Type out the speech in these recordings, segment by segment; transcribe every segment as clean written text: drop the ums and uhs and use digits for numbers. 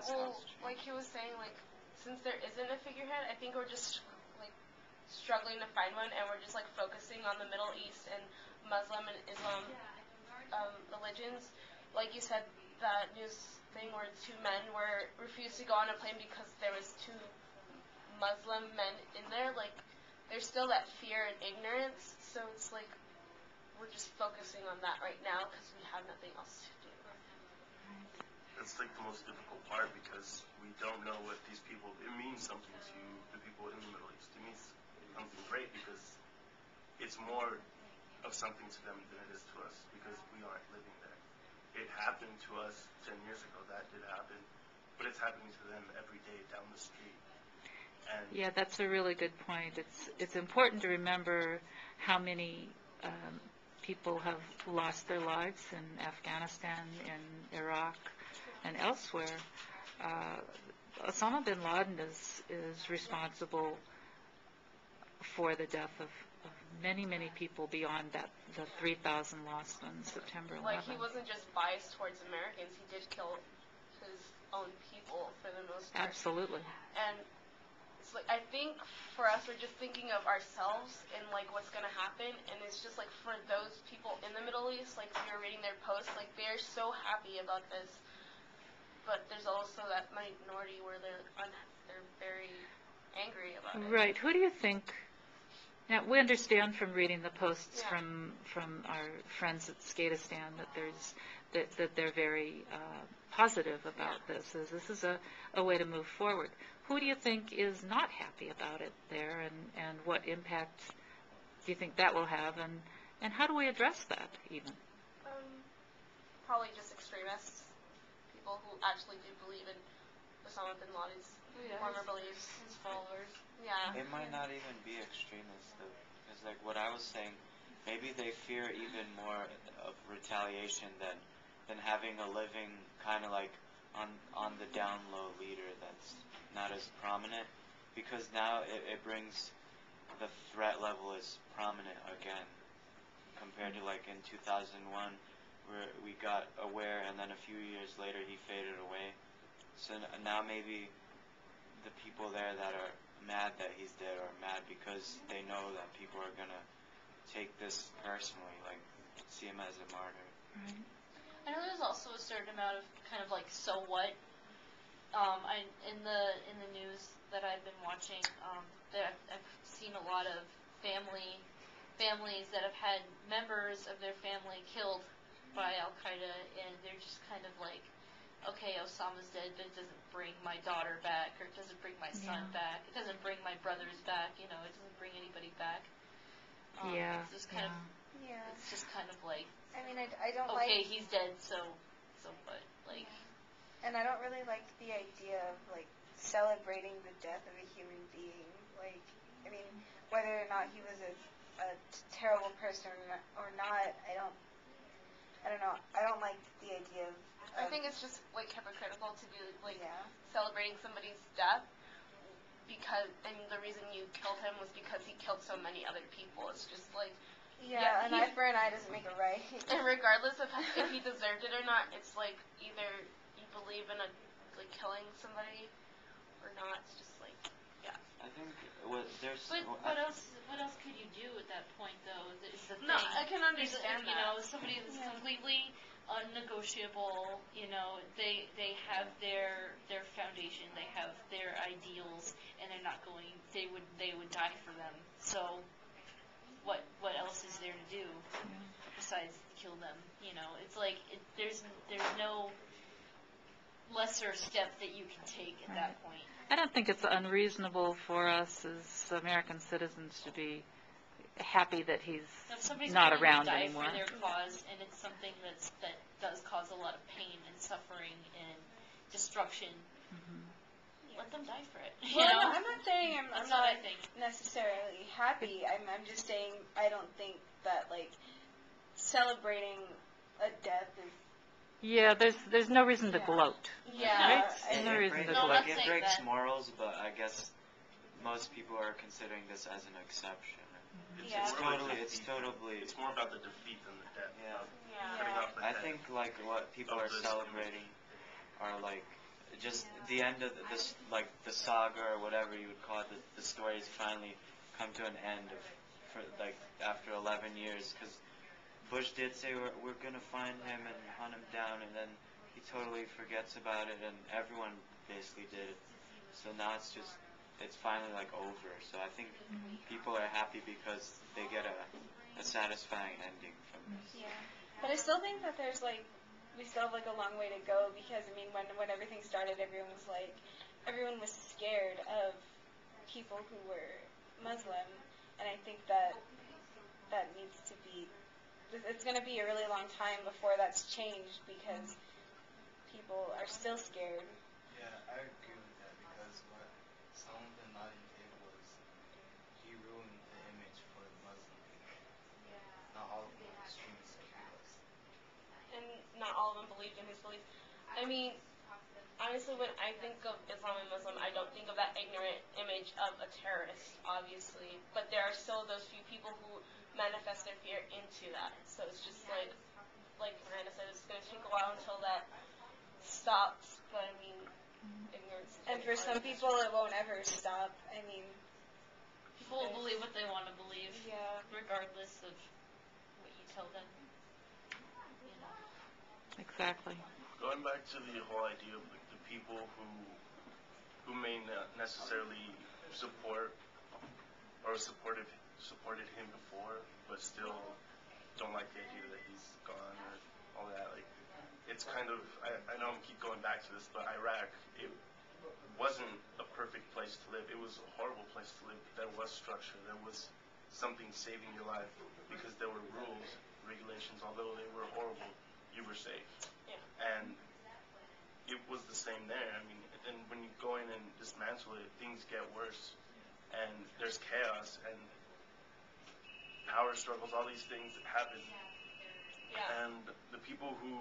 So well, like he was saying, like since there isn't a figurehead, I think we're just like struggling to find one, and we're just like focusing on the Middle East and Muslim and Islam religions. Like you said, that news thing where two men were refused to go on a plane because there was two Muslim men in there. Like there's still that fear and ignorance. So it's like we're just focusing on that right now because we have nothing else to do. That's like the most difficult part because we don't know what these people, it means something to the people in the Middle East. It means something great because it's more of something to them than it is to us because we aren't living there. It happened to us 10 years ago, that did happen, but it's happening to them every day down the street. And yeah, that's a really good point. It's important to remember how many people have lost their lives in Afghanistan, in Iraq, and elsewhere. Osama bin Laden is responsible for the death of many, many people beyond that, the 3,000 lost on September 11th. Like he wasn't just biased towards Americans, he did kill his own people for the most part. Absolutely. And it's like, I think for us, we're just thinking of ourselves and like what's going to happen, and it's just like for those people in the Middle East, like if you're reading their posts, like they're so happy about this, but there's also that minority where they're very angry about it. Right. Who do you think? Now we understand from reading the posts from our friends at Skatistan that they're very positive about this. As this is a way to move forward. Who do you think is not happy about it there, and what impact do you think that will have, and how do we address that even? Probably just extremists, people who actually do believe in Osama bin Laden's former beliefs, his followers. Yeah. It might not even be extremists though, because like what I was saying, maybe they fear even more of retaliation than having a living kind of like on the down low leader that's not as prominent, because now it brings the threat level is prominent again compared to like in 2001 where we got aware and then a few years later he faded away. So now maybe the people there that are mad that he's dead are mad because they know that people are gonna take this personally, like see him as a martyr. Right. I know there's also a certain amount of kind of like so what. In the news that I've been watching, I've seen a lot of families that have had members of their family killed by Al Qaeda, and they're just kind of like, okay, Osama's dead, but it doesn't bring my daughter back, or it doesn't bring my son back, it doesn't bring my brothers back, it doesn't bring anybody back. It's just kind of, it's just kind of like, I mean, I don't okay, like, he's dead, so what, like. And I don't really like the idea of like celebrating the death of a human being. Like, I mean, whether or not he was a terrible person or not, I don't know. I don't like the idea of. I think it's just like hypocritical to be like celebrating somebody's death because, and the reason you killed him was because he killed so many other people. It's just like. Yeah, an eye for an eye doesn't make a right. And regardless of if he deserved it or not, it's like either you believe in like killing somebody or not. It's just like, I think there's. But what else could you do at that point, though? Is the thing. No, I can understand that. Somebody that's completely unnegotiable. They have their foundation, they have their ideals, and they're not going. They would die for them. So. What else is there to do besides kill them? It's like there's no lesser step that you can take at that point. I don't think it's unreasonable for us as American citizens to be happy that he's not around anymore. For their cause, and it's something that does cause a lot of pain and suffering and destruction. Mm-hmm. Let them die for it. Well, no, I'm not saying I'm not I think. necessarily happy. I'm just saying I don't think that like celebrating a death is. Yeah, there's no reason to gloat. Yeah, right? No reason to gloat. gloat. It breaks morals, but I guess most people are considering this as an exception. It's more about the defeat than the death. Yeah. Cutting off the I think like what people are celebrating are like just the end of this, like the saga or whatever you would call it. The story's finally come to an end for like after 11 years, because Bush did say we're gonna find him and hunt him down, and then he totally forgets about it, and everyone basically did it. So now it's finally like over. So I think people are happy because they get a satisfying ending from this. Yeah. But I still think that there's like, we still have like a long way to go, because I mean, when everything started, everyone was scared of people who were Muslim, and I think that needs to be, it's going to be a really long time before that's changed, because people are still scared. Yeah, I agree with that, because what Osama bin Laden did was he ruined the image for the Muslim people. Not all of them were extremists like he was. And not all of them believed in his beliefs. I mean, honestly, when I think of Islam and Muslim, I don't think of that ignorant image of a terrorist, obviously. But there are still those few people who manifest their fear into that. So it's just like Miranda said, it's going to take a while until that stops. But I mean, ignorance. And for some people, it won't ever stop. I mean, People will believe what they want to believe, yeah. regardless of what you tell them. You know. Exactly. Going back to the whole idea of like, the people who may not necessarily support or supported him before, but still don't like the idea that he's gone or all that. Like, it's kind of, I know I'm keep going back to this, but Iraq, it wasn't a perfect place to live. It was a horrible place to live. There was structure. There was something saving your life, because there were rules, regulations. Although they were horrible, you were safe. Yeah. And it was the same there. I mean, then when you go in and dismantle it, things get worse, and there's chaos and power struggles. All these things happen. Yeah. And the people who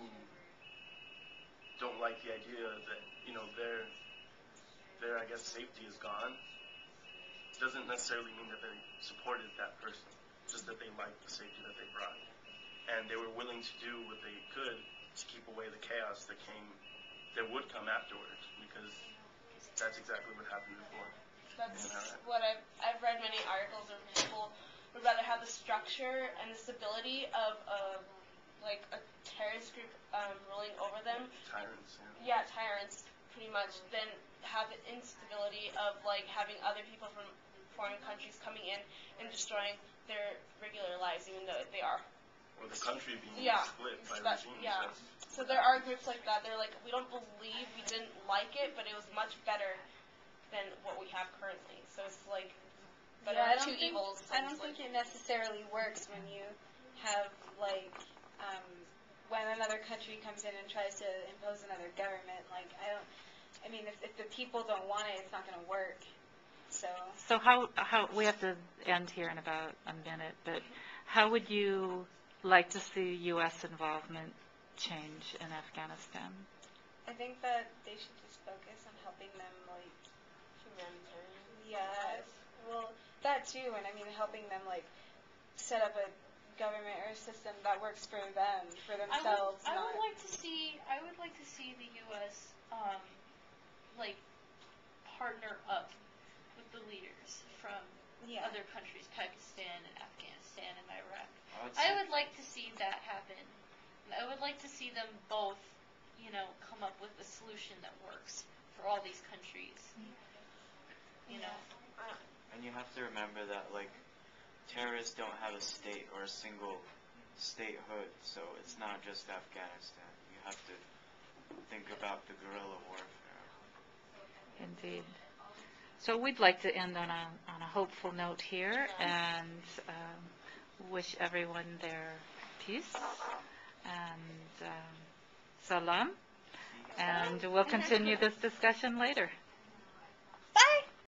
don't like the idea that, you know, their I guess safety is gone, doesn't necessarily mean that they supported that person, just that they liked the safety that they brought, and they were willing to do what they could to keep away the chaos that would come afterwards, because that's exactly what happened before. That's what I've read many articles of people would rather have the structure and the stability of like a terrorist group ruling over them. Tyrants. Yeah, tyrants, pretty much, than have the instability of like having other people from foreign countries coming in and destroying their regular lives, even though they are. Or the country being split by regimes. Yeah. So there are groups like that. They're like, we don't believe, we didn't like it, but it was much better than what we have currently. So it's like better two evils. I don't think it necessarily works when you have like when another country comes in and tries to impose another government. Like I mean, if the people don't want it, it's not going to work. So how we have to end here in about a minute, but how would you like to see U.S. involvement change in Afghanistan? I think that they should just focus on helping them, like, Humanitarian. yeah, well, that too, and I mean helping them, like, set up a government or a system that works for them, for themselves. I would like to see the U.S. Like partner up with the leaders from other countries, Pakistan and Afghanistan and Iraq. I would like to see that happen. I would like to see them both, you know, come up with a solution that works for all these countries. You know. And you have to remember that, like, terrorists don't have a state or a single statehood, so it's not just Afghanistan. You have to think about the guerrilla warfare. Indeed. So we'd like to end on a hopeful note here, and wish everyone their peace and salam, and we'll continue this discussion later.